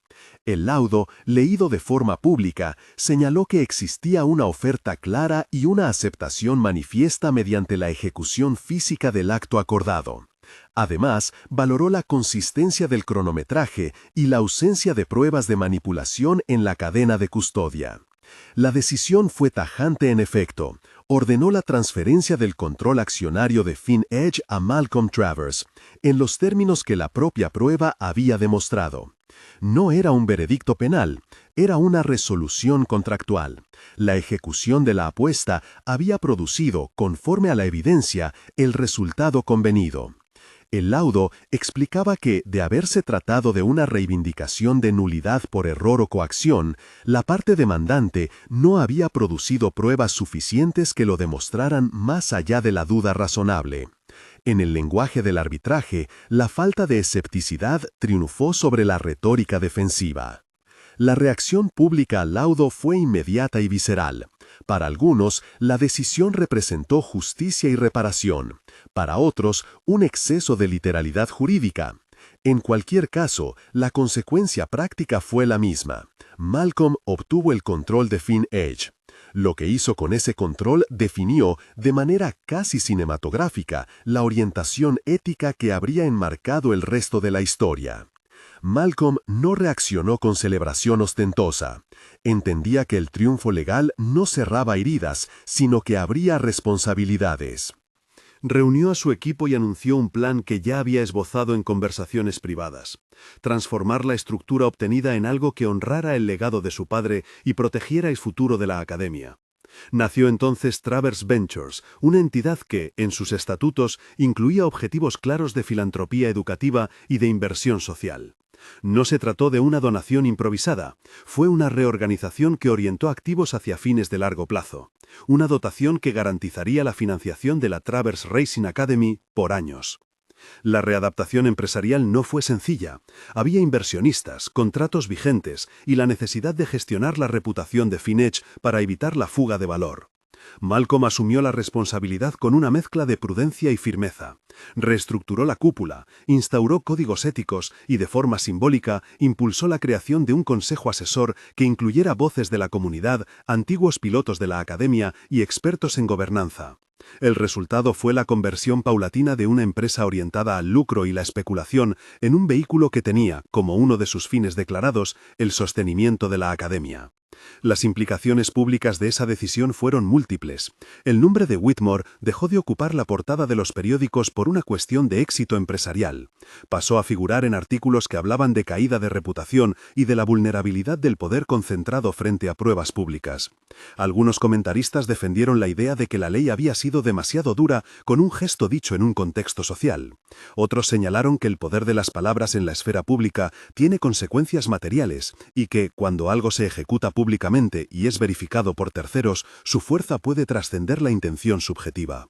El laudo, leído de forma pública, señaló que existía una oferta clara y una aceptación manifiesta mediante la ejecución física del acto acordado. Además, valoró la consistencia del cronometraje y la ausencia de pruebas de manipulación en la cadena de custodia. La decisión fue tajante en efecto. Ordenó la transferencia del control accionario de FinEdge a Malcolm Travers, en los términos que la propia prueba había demostrado. No era un veredicto penal, era una resolución contractual. La ejecución de la apuesta había producido, conforme a la evidencia, el resultado convenido. El laudo explicaba que, de haberse tratado de una reivindicación de nulidad por error o coacción, la parte demandante no había producido pruebas suficientes que lo demostraran más allá de la duda razonable. En el lenguaje del arbitraje, la falta de escepticidad triunfó sobre la retórica defensiva. La reacción pública al laudo fue inmediata y visceral. Para algunos, la decisión representó justicia y reparación. Para otros, un exceso de literalidad jurídica. En cualquier caso, la consecuencia práctica fue la misma. Malcolm obtuvo el control de FinEdge. Lo que hizo con ese control definió, de manera casi cinematográfica, la orientación ética que habría enmarcado el resto de la historia. Malcolm no reaccionó con celebración ostentosa. Entendía que el triunfo legal no cerraba heridas, sino que abría responsabilidades. Reunió a su equipo y anunció un plan que ya había esbozado en conversaciones privadas: transformar la estructura obtenida en algo que honrara el legado de su padre y protegiera el futuro de la academia. Nació entonces Travers Ventures, una entidad que, en sus estatutos, incluía objetivos claros de filantropía educativa y de inversión social. No se trató de una donación improvisada, fue una reorganización que orientó activos hacia fines de largo plazo, una dotación que garantizaría la financiación de la Travers Racing Academy por años. La readaptación empresarial no fue sencilla. Había inversionistas, contratos vigentes y la necesidad de gestionar la reputación de FinEdge para evitar la fuga de valor. Malcolm asumió la responsabilidad con una mezcla de prudencia y firmeza. Reestructuró la cúpula, instauró códigos éticos y, de forma simbólica, impulsó la creación de un consejo asesor que incluyera voces de la comunidad, antiguos pilotos de la academia y expertos en gobernanza. El resultado fue la conversión paulatina de una empresa orientada al lucro y la especulación en un vehículo que tenía, como uno de sus fines declarados, el sostenimiento de la academia. Las implicaciones públicas de esa decisión fueron múltiples. El nombre de Whitmore dejó de ocupar la portada de los periódicos por una cuestión de éxito empresarial. Pasó a figurar en artículos que hablaban de caída de reputación y de la vulnerabilidad del poder concentrado frente a pruebas públicas. Algunos comentaristas defendieron la idea de que la ley había sido demasiado dura con un gesto dicho en un contexto social. Otros señalaron que el poder de las palabras en la esfera pública tiene consecuencias materiales y que, cuando algo se ejecuta públicamente y es verificado por terceros, su fuerza puede trascender la intención subjetiva.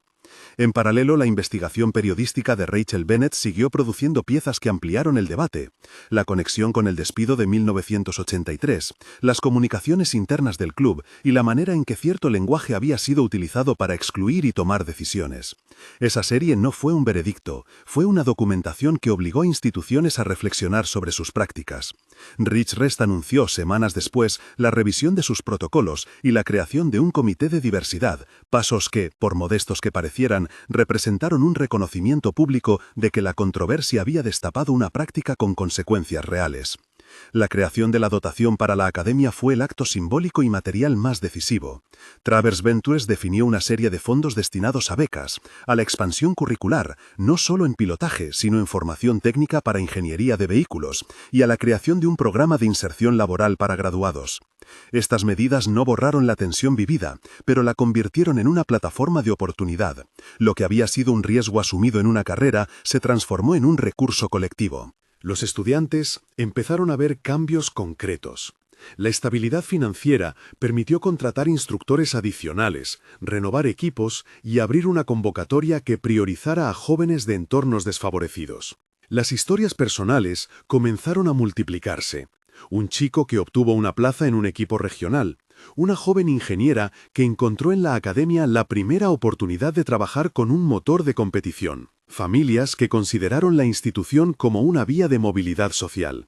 En paralelo, la investigación periodística de Rachel Bennett siguió produciendo piezas que ampliaron el debate: la conexión con el despido de 1983, las comunicaciones internas del club y la manera en que cierto lenguaje había sido utilizado para excluir y tomar decisiones. Esa serie no fue un veredicto, fue una documentación que obligó a instituciones a reflexionar sobre sus prácticas. Ridgecrest anunció semanas después la revisión de sus protocolos y la creación de un comité de diversidad, pasos que, por modestos que parecieran, representaron un reconocimiento público de que la controversia había destapado una práctica con consecuencias reales. La creación de la dotación para la academia fue el acto simbólico y material más decisivo. Travers Ventures definió una serie de fondos destinados a becas, a la expansión curricular, no solo en pilotaje, sino en formación técnica para ingeniería de vehículos, y a la creación de un programa de inserción laboral para graduados. Estas medidas no borraron la tensión vivida, pero la convirtieron en una plataforma de oportunidad. Lo que había sido un riesgo asumido en una carrera se transformó en un recurso colectivo. Los estudiantes empezaron a ver cambios concretos. La estabilidad financiera permitió contratar instructores adicionales, renovar equipos y abrir una convocatoria que priorizara a jóvenes de entornos desfavorecidos. Las historias personales comenzaron a multiplicarse. Un chico que obtuvo una plaza en un equipo regional, una joven ingeniera que encontró en la academia la primera oportunidad de trabajar con un motor de competición, familias que consideraron la institución como una vía de movilidad social.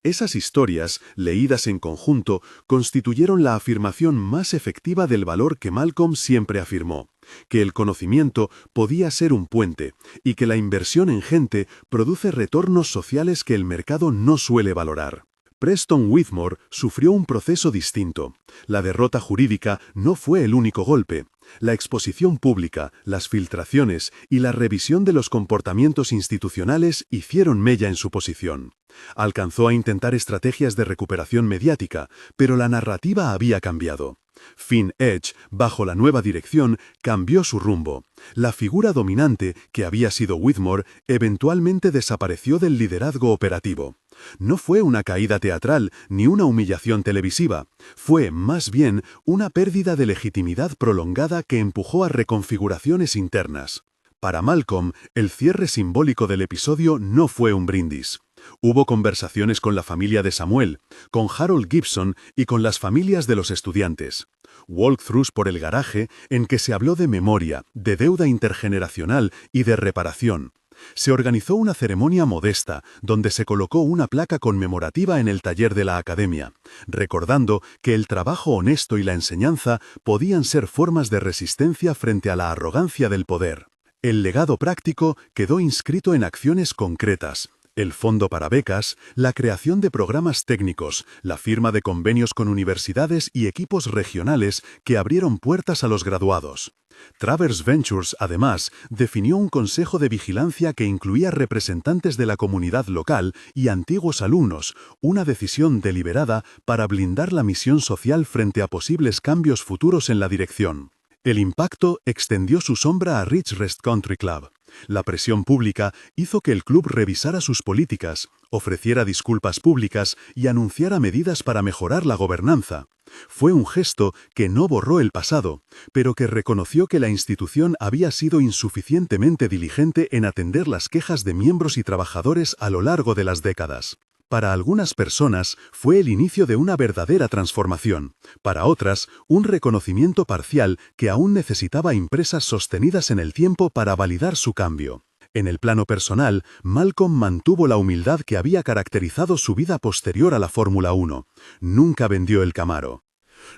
Esas historias, leídas en conjunto, constituyeron la afirmación más efectiva del valor que Malcolm siempre afirmó, que el conocimiento podía ser un puente y que la inversión en gente produce retornos sociales que el mercado no suele valorar. Preston Whitmore sufrió un proceso distinto. La derrota jurídica no fue el único golpe. La exposición pública, las filtraciones y la revisión de los comportamientos institucionales hicieron mella en su posición. Alcanzó a intentar estrategias de recuperación mediática, pero la narrativa había cambiado. FinEdge, bajo la nueva dirección, cambió su rumbo. La figura dominante, que había sido Whitmore, eventualmente desapareció del liderazgo operativo. No fue una caída teatral ni una humillación televisiva. Fue, más bien, una pérdida de legitimidad prolongada que empujó a reconfiguraciones internas. Para Malcolm, el cierre simbólico del episodio no fue un brindis. Hubo conversaciones con la familia de Samuel, con Harold Gibson y con las familias de los estudiantes. Walkthroughs por el garaje en que se habló de memoria, de deuda intergeneracional y de reparación. Se organizó una ceremonia modesta, donde se colocó una placa conmemorativa en el taller de la academia, recordando que el trabajo honesto y la enseñanza podían ser formas de resistencia frente a la arrogancia del poder. El legado práctico quedó inscrito en acciones concretas. El fondo para becas, la creación de programas técnicos, la firma de convenios con universidades y equipos regionales que abrieron puertas a los graduados. Travers Ventures, además, definió un consejo de vigilancia que incluía representantes de la comunidad local y antiguos alumnos, una decisión deliberada para blindar la misión social frente a posibles cambios futuros en la dirección. El impacto extendió su sombra a Ridgecrest Country Club. La presión pública hizo que el club revisara sus políticas, ofreciera disculpas públicas y anunciara medidas para mejorar la gobernanza. Fue un gesto que no borró el pasado, pero que reconoció que la institución había sido insuficientemente diligente en atender las quejas de miembros y trabajadores a lo largo de las décadas. Para algunas personas fue el inicio de una verdadera transformación, para otras un reconocimiento parcial que aún necesitaba empresas sostenidas en el tiempo para validar su cambio. En el plano personal, Malcolm mantuvo la humildad que había caracterizado su vida posterior a la Fórmula 1. Nunca vendió el Camaro.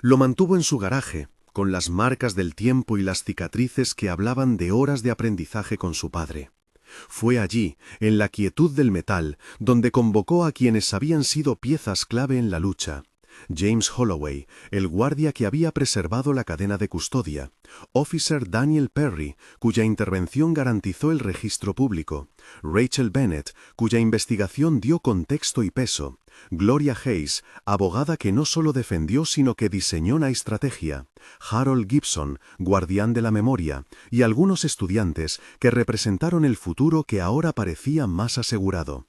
Lo mantuvo en su garaje, con las marcas del tiempo y las cicatrices que hablaban de horas de aprendizaje con su padre. Fue allí, en la quietud del metal, donde convocó a quienes habían sido piezas clave en la lucha. James Holloway, el guardia que había preservado la cadena de custodia. Officer Daniel Perry, cuya intervención garantizó el registro público. Rachel Bennett, cuya investigación dio contexto y peso. Gloria Hayes, abogada que no solo defendió sino que diseñó la estrategia. Harold Gibson, guardián de la memoria, y algunos estudiantes que representaron el futuro que ahora parecía más asegurado.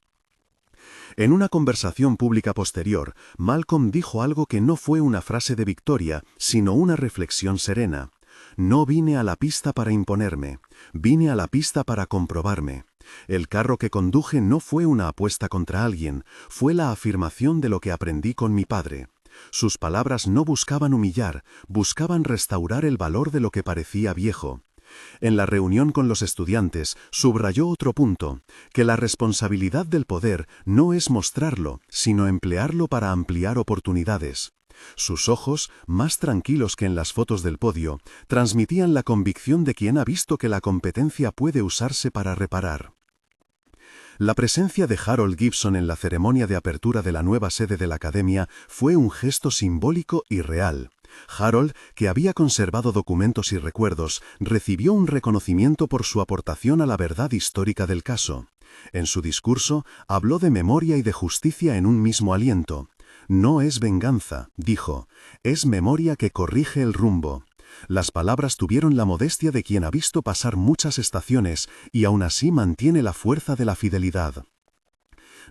En una conversación pública posterior, Malcolm dijo algo que no fue una frase de victoria, sino una reflexión serena. No vine a la pista para imponerme, vine a la pista para comprobarme. El carro que conduje no fue una apuesta contra alguien, fue la afirmación de lo que aprendí con mi padre. Sus palabras no buscaban humillar, buscaban restaurar el valor de lo que parecía viejo. En la reunión con los estudiantes, subrayó otro punto, que la responsabilidad del poder no es mostrarlo, sino emplearlo para ampliar oportunidades. Sus ojos, más tranquilos que en las fotos del podio, transmitían la convicción de quien ha visto que la competencia puede usarse para reparar. La presencia de Harold Gibson en la ceremonia de apertura de la nueva sede de la Academia fue un gesto simbólico y real. Harold, que había conservado documentos y recuerdos, recibió un reconocimiento por su aportación a la verdad histórica del caso. En su discurso, habló de memoria y de justicia en un mismo aliento. No es venganza, dijo, es memoria que corrige el rumbo. Las palabras tuvieron la modestia de quien ha visto pasar muchas estaciones y aún así mantiene la fuerza de la fidelidad.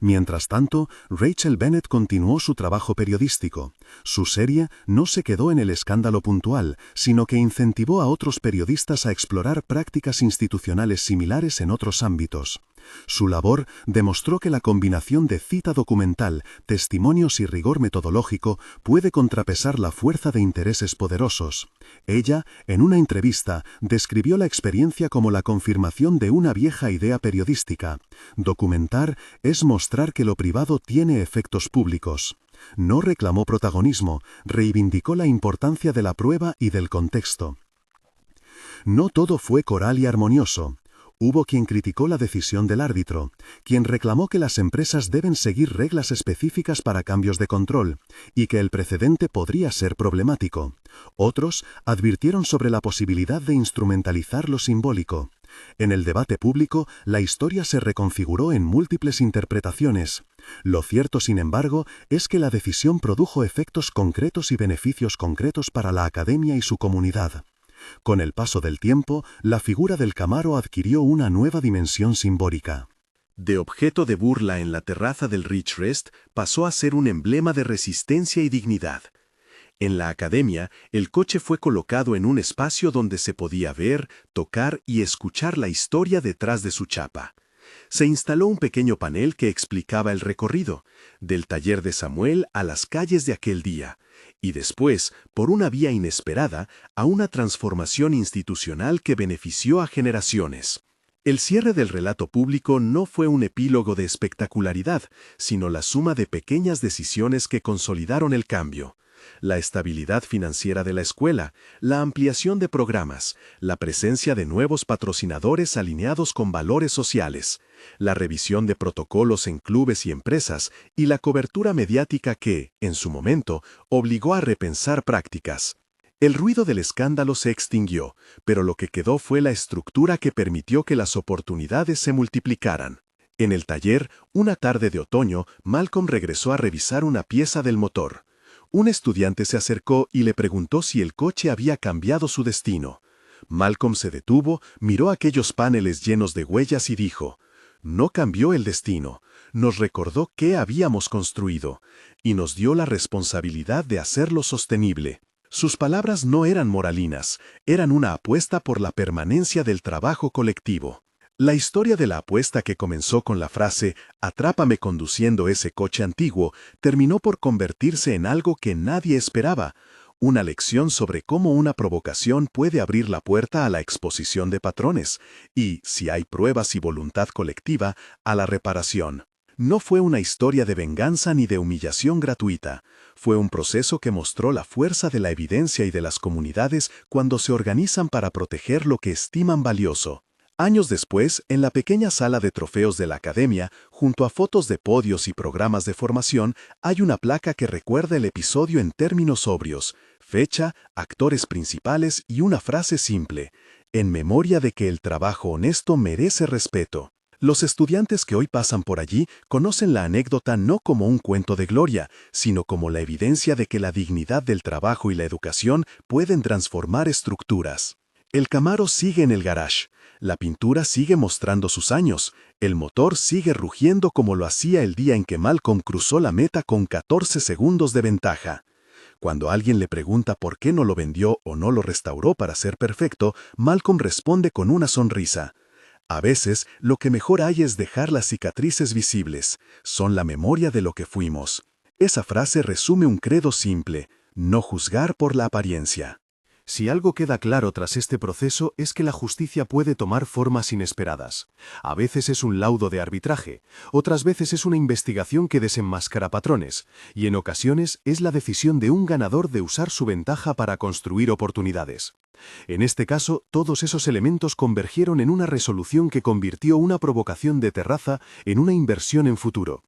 Mientras tanto, Rachel Bennett continuó su trabajo periodístico. Su serie no se quedó en el escándalo puntual, sino que incentivó a otros periodistas a explorar prácticas institucionales similares en otros ámbitos. Su labor demostró que la combinación de cita documental, testimonios y rigor metodológico puede contrapesar la fuerza de intereses poderosos. Ella, en una entrevista, describió la experiencia como la confirmación de una vieja idea periodística. Documentar es mostrar que lo privado tiene efectos públicos. No reclamó protagonismo, reivindicó la importancia de la prueba y del contexto. No todo fue coral y armonioso. Hubo quien criticó la decisión del árbitro, quien reclamó que las empresas deben seguir reglas específicas para cambios de control, y que el precedente podría ser problemático. Otros advirtieron sobre la posibilidad de instrumentalizar lo simbólico. En el debate público, la historia se reconfiguró en múltiples interpretaciones. Lo cierto, sin embargo, es que la decisión produjo efectos concretos y beneficios concretos para la academia y su comunidad. Con el paso del tiempo, la figura del Camaro adquirió una nueva dimensión simbólica. De objeto de burla en la terraza del Ridge Rest, pasó a ser un emblema de resistencia y dignidad. En la academia, el coche fue colocado en un espacio donde se podía ver, tocar y escuchar la historia detrás de su chapa. Se instaló un pequeño panel que explicaba el recorrido, del taller de Samuel a las calles de aquel día, y después, por una vía inesperada, a una transformación institucional que benefició a generaciones. El cierre del relato público no fue un epílogo de espectacularidad, sino la suma de pequeñas decisiones que consolidaron el cambio. La estabilidad financiera de la escuela, la ampliación de programas, la presencia de nuevos patrocinadores alineados con valores sociales, la revisión de protocolos en clubes y empresas y la cobertura mediática que, en su momento, obligó a repensar prácticas. El ruido del escándalo se extinguió, pero lo que quedó fue la estructura que permitió que las oportunidades se multiplicaran. En el taller, una tarde de otoño, Malcolm regresó a revisar una pieza del motor. Un estudiante se acercó y le preguntó si el coche había cambiado su destino. Malcolm se detuvo, miró aquellos paneles llenos de huellas y dijo: «No cambió el destino, nos recordó qué habíamos construido, y nos dio la responsabilidad de hacerlo sostenible». Sus palabras no eran moralinas, eran una apuesta por la permanencia del trabajo colectivo. La historia de la apuesta, que comenzó con la frase «Atrápame conduciendo ese coche antiguo», terminó por convertirse en algo que nadie esperaba, una lección sobre cómo una provocación puede abrir la puerta a la exposición de patrones y, si hay pruebas y voluntad colectiva, a la reparación. No fue una historia de venganza ni de humillación gratuita. Fue un proceso que mostró la fuerza de la evidencia y de las comunidades cuando se organizan para proteger lo que estiman valioso. Años después, en la pequeña sala de trofeos de la academia, junto a fotos de podios y programas de formación, hay una placa que recuerda el episodio en términos sobrios: fecha, actores principales y una frase simple: en memoria de que el trabajo honesto merece respeto. Los estudiantes que hoy pasan por allí conocen la anécdota no como un cuento de gloria, sino como la evidencia de que la dignidad del trabajo y la educación pueden transformar estructuras. El Camaro sigue en el garage, la pintura sigue mostrando sus años, el motor sigue rugiendo como lo hacía el día en que Malcolm cruzó la meta con 14 segundos de ventaja. Cuando alguien le pregunta por qué no lo vendió o no lo restauró para ser perfecto, Malcolm responde con una sonrisa: «A veces, lo que mejor hay es dejar las cicatrices visibles, son la memoria de lo que fuimos». Esa frase resume un credo simple: no juzgar por la apariencia. Si algo queda claro tras este proceso es que la justicia puede tomar formas inesperadas. A veces es un laudo de arbitraje, otras veces es una investigación que desenmascara patrones, y en ocasiones es la decisión de un ganador de usar su ventaja para construir oportunidades. En este caso, todos esos elementos convergieron en una resolución que convirtió una provocación de terraza en una inversión en futuro.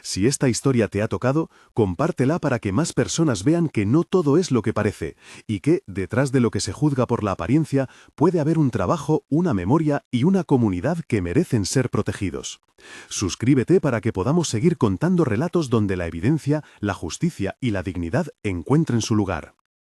Si esta historia te ha tocado, compártela para que más personas vean que no todo es lo que parece, y que, detrás de lo que se juzga por la apariencia, puede haber un trabajo, una memoria y una comunidad que merecen ser protegidos. Suscríbete para que podamos seguir contando relatos donde la evidencia, la justicia y la dignidad encuentren su lugar.